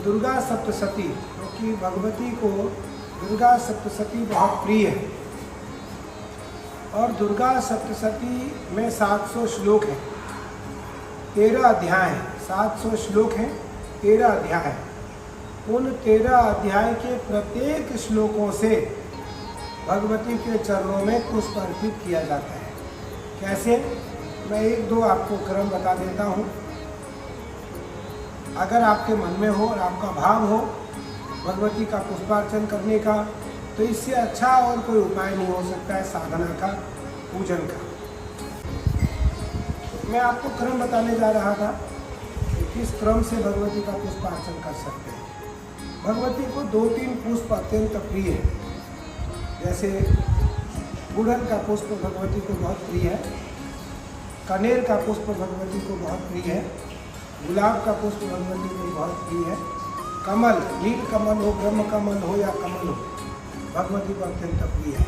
दुर्गा सप्तशती, क्योंकि भगवती को दुर्गा सप्तशती बहुत प्रिय है और दुर्गा सप्तशती में 700 श्लोक हैं, 13 अध्याय हैं। 700 श्लोक हैं, 13 अध्याय हैं। उन 13 अध्याय के प्रत्येक श्लोकों से भगवती के चरणों में पुष्प अर्पित किया जाता है। कैसे? मैं एक दो आपको क्रम बता देता हूँ। अगर आपके मन में हो और आपका भाव हो भगवती का पुष्पार्चन करने का, तो इससे अच्छा और कोई उपाय नहीं हो सकता है साधना का, पूजन का। मैं आपको क्रम बताने जा रहा था कि किस क्रम से भगवती का पुष्पार्चन कर सकते हैं। भगवती को 2-3 पुष्प अत्यंत प्रिय है। जैसे गुड़हल का पुष्प भगवती को बहुत प्रिय है, कनेर का पुष्प भगवती को बहुत प्रिय है, गुलाब का पुष्प भगवती को बहुत प्रिय है, कमल, नील कमल हो, ब्रह्म कमल हो या कमल हो, भगवती को अत्यंत प्रिय है।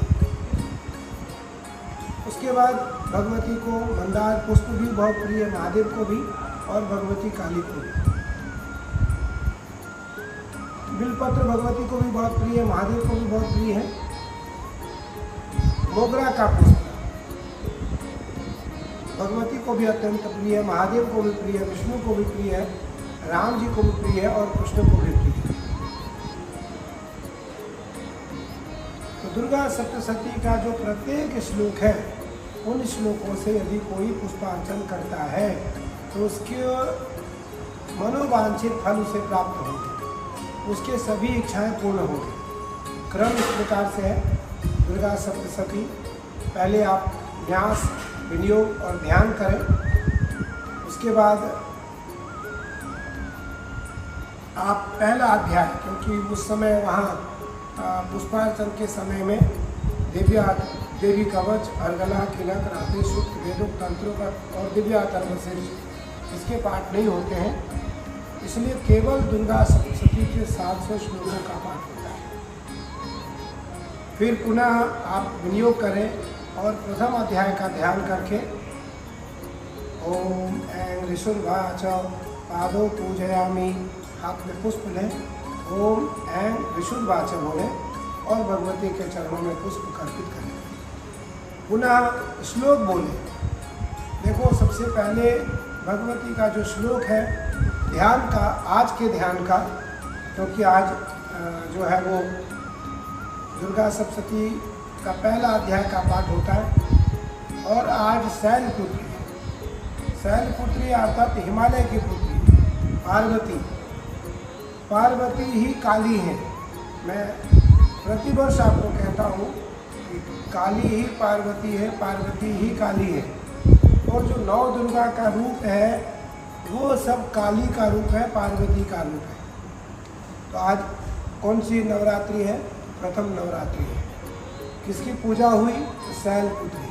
उसके बाद भगवती को मंदार पुष्प भी बहुत प्रिय है, महादेव को भी और भगवती काली को भी। बिलपत्र भगवती को भी बहुत प्रिय है, महादेव को भी बहुत प्रिय है। मोगरा का पुष्प भगवती को भी अत्यंत प्रिय है, महादेव को भी प्रिय है, विष्णु को भी प्रिय है, राम जी को भी प्रिय है और कृष्ण को भी प्रिय है। तो दुर्गा सप्तशती का जो प्रत्येक श्लोक है, उन श्लोकों से यदि कोई पुष्पार्चन करता है तो उसके मनोवांछित फल उसे प्राप्त होंगे, उसके सभी इच्छाएं पूर्ण होंगी। क्रम इस प्रकार से है दुर्गा सप्तशती। पहले आप न्यास, विनियोग और ध्यान करें। उसके बाद आप पहला अध्याय, क्योंकि उस समय वहाँ पुष्पार्चन के समय में देवी कवच, अर्गला, किलक, रात्रि सूक्त, वेदों, तंत्रों का और दिव्यातर्व से इसके पाठ नहीं होते हैं, इसलिए केवल दुर्गा सप्तशती के 700 श्लोकों का पाठ होता है। फिर पुनः आप विनियोग करें और प्रथम अध्याय का ध्यान करके ओम ऐं ऋषुर्वाच पादों पूजयामि, हाथ में पुष्प लें, ओम ऐं ऋषुर्वाच बोले और भगवती के चरणों में पुष्प अर्पित करें। पुनः श्लोक बोले। देखो, सबसे पहले भगवती का जो श्लोक है ध्यान का, आज के ध्यान का, क्योंकि आज जो है वो दुर्गा सप्तशती का पहला अध्याय का पाठ होता है और आज शैलपुत्री है। शैलपुत्री अर्थात हिमालय की पुत्री पार्वती। पार्वती ही काली है। मैं प्रतिवर्ष आपको कहता हूँ कि काली ही पार्वती है, पार्वती ही काली है। और जो 9 दुर्गा का रूप है वो सब काली का रूप है, पार्वती का रूप है। तो आज कौन सी नवरात्रि है? प्रथम नवरात्रि है। किसकी पूजा हुई? शैलपुत्री।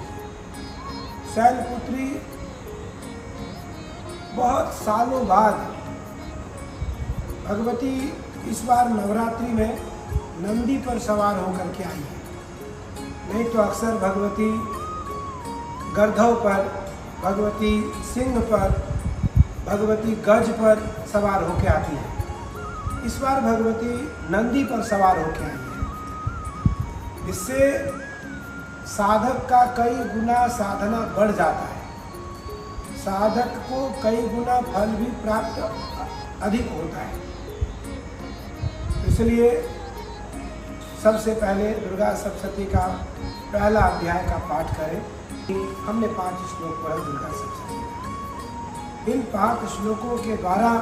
शैलपुत्री बहुत सालों बाद भगवती इस बार नवरात्रि में नंदी पर सवार होकर के आई है। नहीं तो अक्सर भगवती गर्धव पर, भगवती सिंह पर, भगवती गज पर सवार होकर आती है। इस बार भगवती नंदी पर सवार होकर आई है। इससे साधक का कई गुना साधना बढ़ जाता है, साधक को कई गुना फल भी प्राप्त अधिक होता है। इसलिए सबसे पहले दुर्गा सप्तशती का पहला अध्याय का पाठ करें। हमने 5 श्लोक पढ़े दुर्गा सप्तशती। इन 5 श्लोकों के द्वारा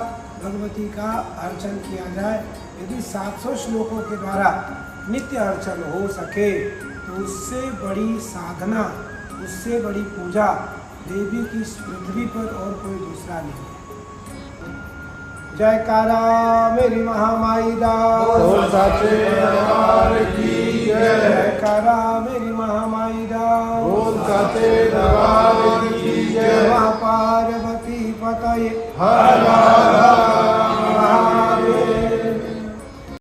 भगवती का अर्चन किया जाए। यदि 700 श्लोकों के द्वारा नित्य अर्चन हो सके तो उससे बड़ी साधना, उससे बड़ी पूजा देवी की इस पृथ्वी पर और कोई दूसरा नहीं है। जयकारा मेरी महामाई दा, जयकारा मेरी महामाई दा, पार्वती पतये हर हर